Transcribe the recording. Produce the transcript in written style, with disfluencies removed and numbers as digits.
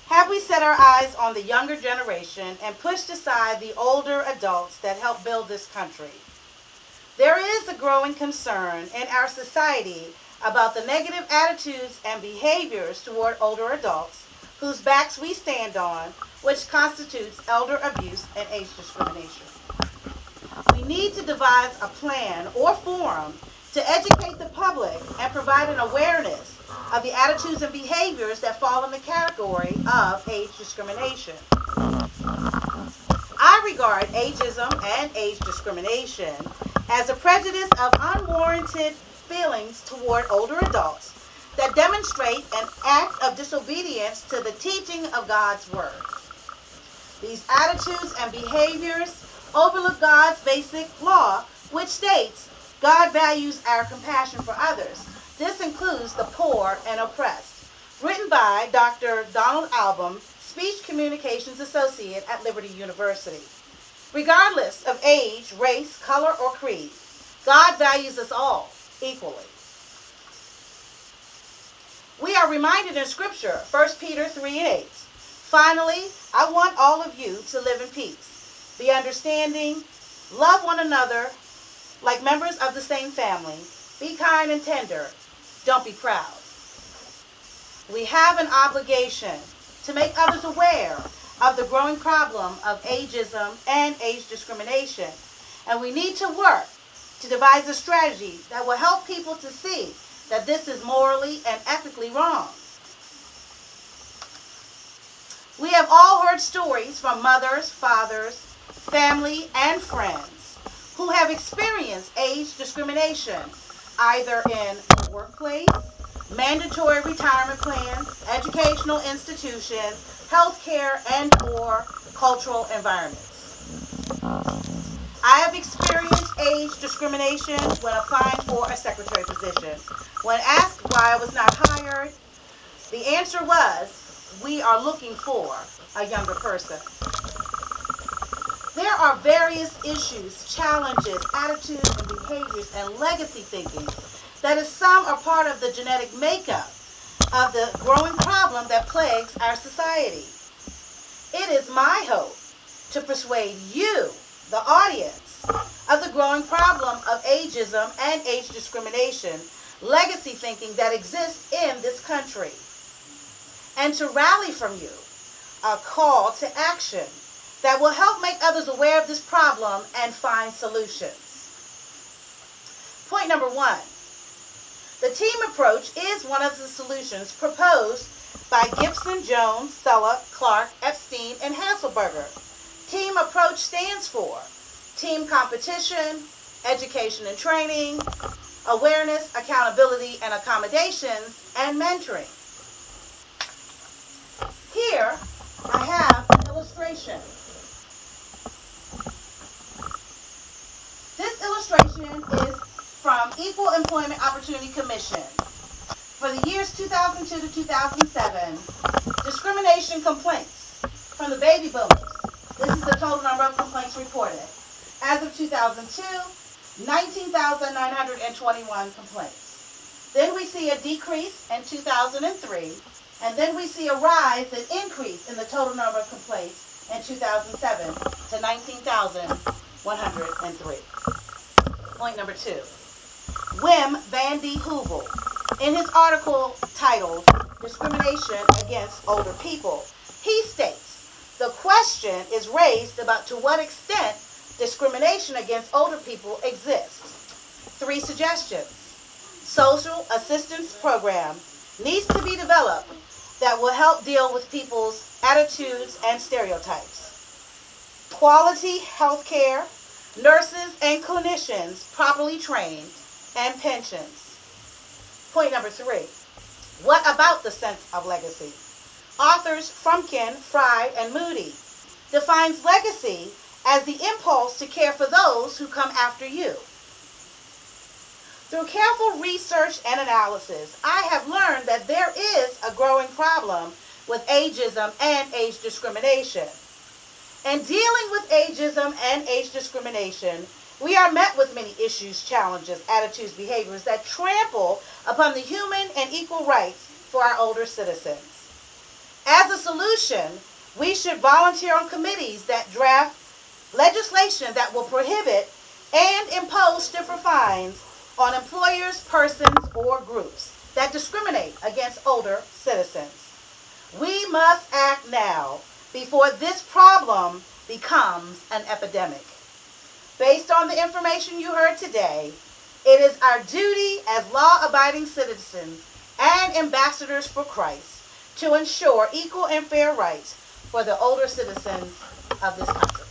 Have we set our eyes on the younger generation and pushed aside the older adults that helped build this country? There is a growing concern in our society about the negative attitudes and behaviors toward older adults whose backs we stand on, which constitutes elder abuse and age discrimination. We need to devise a plan or forum to educate the public and provide an awareness of the attitudes and behaviors that fall in the category of age discrimination. I regard ageism and age discrimination as a prejudice of unwarranted feelings toward older adults that demonstrate an act of disobedience to the teaching of God's Word. These attitudes and behaviors overlook God's basic law, which states God values our compassion for others. This includes the poor and oppressed. Written by Dr. Donald Album, Speech Communications Associate at Liberty University. Regardless of age, race, color, or creed, God values us all equally. We are reminded in Scripture, 1 Peter 3:8. Finally, I want all of you to live in peace, be understanding, love one another like members of the same family, be kind and tender, don't be proud. We have an obligation to make others aware of the growing problem of ageism and age discrimination, and we need to work to devise a strategy that will help people to see that this is morally and ethically wrong. We have all heard stories from mothers, fathers, family, and friends who have experienced age discrimination, either in the workplace, mandatory retirement plans, educational institutions, healthcare, and/or cultural environments. I have experienced age discrimination when applying for a secretary position. When asked why I was not hired, the answer was, we are looking for a younger person. There are various issues, challenges, attitudes, and behaviors, and legacy thinking that is some are part of the genetic makeup of the growing problem that plagues our society. It is my hope to persuade you, the audience, of the growing problem of ageism and age discrimination, legacy thinking that exists in this country, and to rally from you a call to action that will help make others aware of this problem and find solutions. Point number 1. The team approach is one of the solutions proposed by Gibson, Jones, Sulla, Clark, Epstein, and Hasselberger. Team approach stands for team competition, education and training, awareness, accountability and accommodations, and mentoring. Here, I have an illustration. This illustration is from Equal Employment Opportunity Commission. For the years 2002 to 2007, discrimination complaints from the baby boomers. This is the total number of complaints reported. As of 2002, 19,921 complaints. Then we see a decrease in 2003, and then we see a rise and increase in the total number of complaints in 2007 to 19,103. Point number 2. Wim van de Heuvel, in his article titled Discrimination Against Older People, he states, the question is raised about to what extent discrimination against older people exists. 3 suggestions. Social assistance program needs to be developed that will help deal with people's attitudes and stereotypes. Quality health care, nurses and clinicians properly trained, and pensions. Point number 3. What about the sense of legacy? Authors Frumkin, Fry, and Moody defines legacy as the impulse to care for those who come after you. Through careful research and analysis, I have learned that there is a growing problem with ageism and age discrimination. In dealing with ageism and age discrimination, we are met with many issues, challenges, attitudes, behaviors that trample upon the human and equal rights for our older citizens. As a solution, we should volunteer on committees that draft legislation that will prohibit and impose stiffer fines on employers, persons, or groups that discriminate against older citizens. We must act now before this problem becomes an epidemic. Based on the information you heard today, it is our duty as law-abiding citizens and ambassadors for Christ to ensure equal and fair rights for the older citizens of this country.